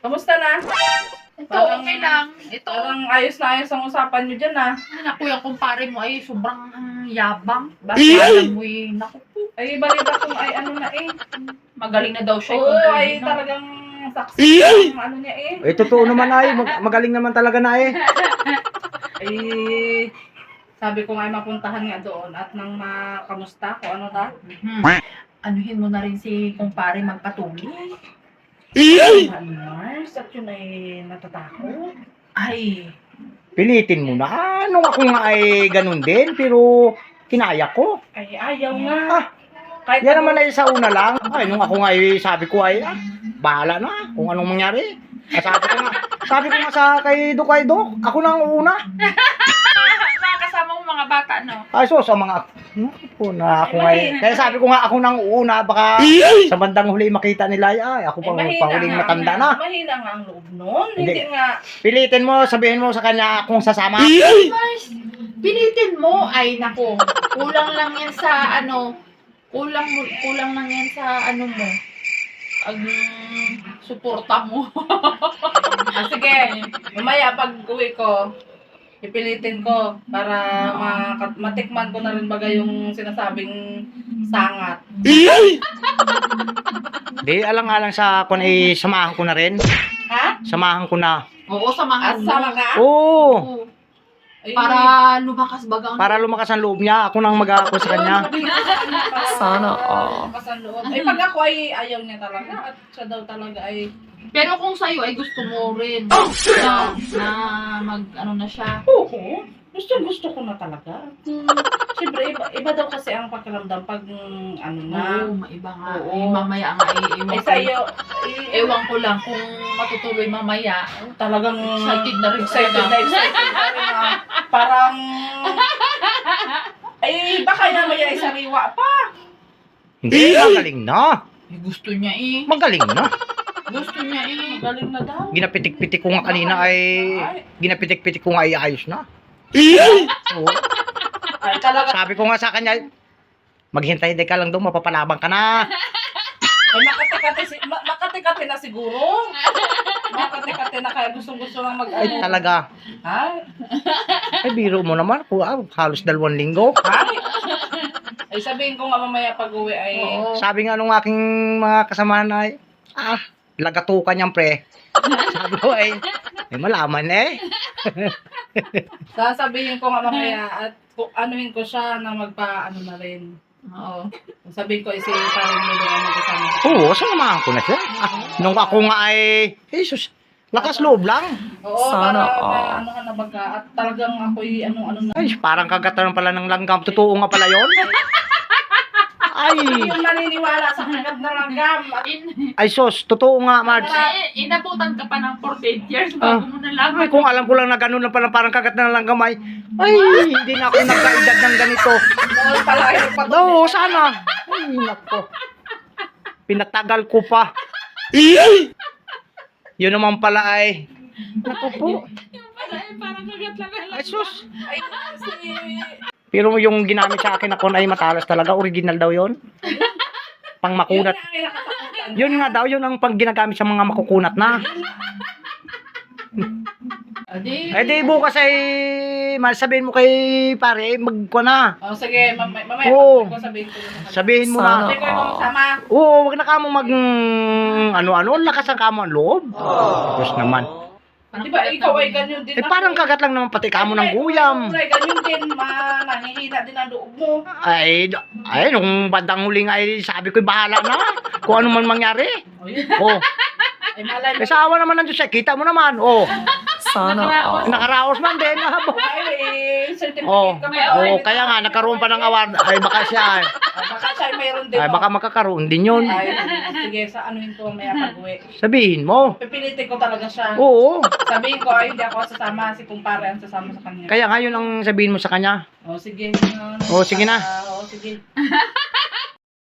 Kamusta na? Ito, Parang- okay lang. Ito, Parang ayos na ayos ang usapan nyo dyan ah. naku, yung kumpare mo ay sobrang yabang. Bakit? Alam mo eh, naku po. Ay, balita kung ay ano na eh. Magaling na daw siya. Oo, kung ay pwede na. talagang success ang ano niya eh. Eh, totoo naman ay. Magaling naman talaga na eh. Ay, sabi ko nga ay mapuntahan nga doon at nang makamusta ko ano ta. Anuhin mo na rin si kumpare magpatuloy. Mars at yun ay natatakot. Ay, Pilitin mo na. Nung ako nga ay ganun din, pero kinaya ko. Ay, ayaw nga. Ah, Kahit Yan naman ay sa una lang. Ay, nung ako nga ay sabi ko ay, bahala na kung anong mangyari. Sabi ko nga sa kay Dok, ako na ang una. mga kasama mo mga bata, no? Ay, so sa mga, ako na ako nga eh. Kaya sabi ko nga ako nang una, baka sa bandang huli makita nila, ay, ako pang pahuling matanda na. Mahina nga ang loob nun. Hindi. Hindi nga. Pilitin mo, sabihin mo sa kanya kung sasama. Mars, pilitin mo. Ay, naku. Kulang lang yan sa ano. Kulang lang yan sa ano mo. Ang suporta mo. Ah, sige, mamaya pag uwi ko, ipilitin ko para matikman ko na rin baga yung sinasabing sangat. Di, alang-alang sa kung ay samahan ko na rin. Ha? Samahan ko na. Oo, samahan At mo. sama ka? Oo. Oo. Ay, Para lumakas bagang. Para lumakas ang loob niya, ako nang mag-ako sa kanya. Sana lumakas ang loob. Ay, pag ako ay ayaw niya talaga at siya daw talaga ay Pero kung sa'yo ay gusto mo rin na mag ano na siya. oo. Gusto ko na talaga. Siyempre, iba daw kasi ang pakiramdam pag ano na. Oo, maiba nga. Oo. Eh, mamaya nga Ay, sa'yo, Ewan ko lang kung matutuloy mamaya. talagang Excited na rin excited talaga. na excited na rin ah. Parang ay baka naman yan ay sariwa pa. Hindi, magaling na. Eh, gusto niya eh. Magaling na. Gusto niya eh. Galing na daw. Ginapitik-pitik ko nga kanina ay, ginapitik-pitik ko nga ay ayos na. Oo. Ay talaga. Sabi ko nga sa kanya, maghintay ka lang doon, mapapalabang ka na. Ay makati-kati na siguro. Makati-kati na kaya gustong-gusto lang mag Ay talaga. Ay. Ay biro mo naman, halos 2 linggo. Ay. Ay sabihin ko nga mamaya pag uwi ay Oo. Sabi nga nung aking mga kasamahan ay, lagatukan niyang pre. Sabi ko ay malaman eh. sasabihin ko nga mamaya at anuhin ko siya na magpa-ano na rin. Oo. Sabihin ko si parang mo doon magkasama. Oo, samahan ko na siya. Nung ako nga ay, Jesus, lakas loob lang. Oo, para ano ka na baga at talagang ako'y ano na. Ay, parang kagatan pala ng langgam. Totoo nga pala yon. Ay, Yung naniniwala sa kagat na langgam. At ay sos, totoo nga, Marge. Inabutan ka pa ng 48 years bago mo nalaman. Ay, kung alam ko lang na gano'n na pala parang kagat na ng langgam ay, hindi na ako nagkaedad ng ganito. noon pala ay nagpatuloy. Oo, sana. Ay, nako. Pinatagal ko pa. Yun naman pala ay, nako po. Parang kagat lang. Ay, sus. Ay, kasi, Pero yung ginamit sa akin ako ay matalas talaga. Original daw yon. Pang yun makunat. nga ay nakatakutan. Yun nga daw, yun ang pang ginagamit sa mga makukunat na. Adi. Eh di bukas ay sabihin mo kay pare, magkuha na. Oh, sige, mamaya Oo. pag sabihin ko yun. Sabihin mo na. Sabihin ko yung sama. Oo, wag na ka mo mag ano-ano, lakas ang kamo ang loob. Tapos naman. Di ba ikaw ay ganyan din Eh parang kagat lang naman pati kamo ng guyam. Ay, ganyan din, nangihina din ang loob mo. Ay, nung bandang huli nga ay sabi ko bahala na. Kung ano man mangyari. Oh, yun. Oh, Ay, malay mo. kasi awa naman ng Diyos, kita mo naman. Oh, Nakaraos. nakaraos man din. Ay, certificate Oh, ka pa. oh, kaya nga nagkaroon pa ng award. Ay baka siya. Baka siya ay mayroon din. Ay baka makakaroon din yun. Ay, sige, sa anuhin ko mamaya pag-uwi. Sabihin mo. Pipilitin ko talaga siya. Oo. Sabihin ko, ay, hindi ako sasama. Si kumpare ang sasama sa kanya. Kaya nga yun ang sabihin mo sa kanya. Oh, sige. Oh, sige na. Oh, sige.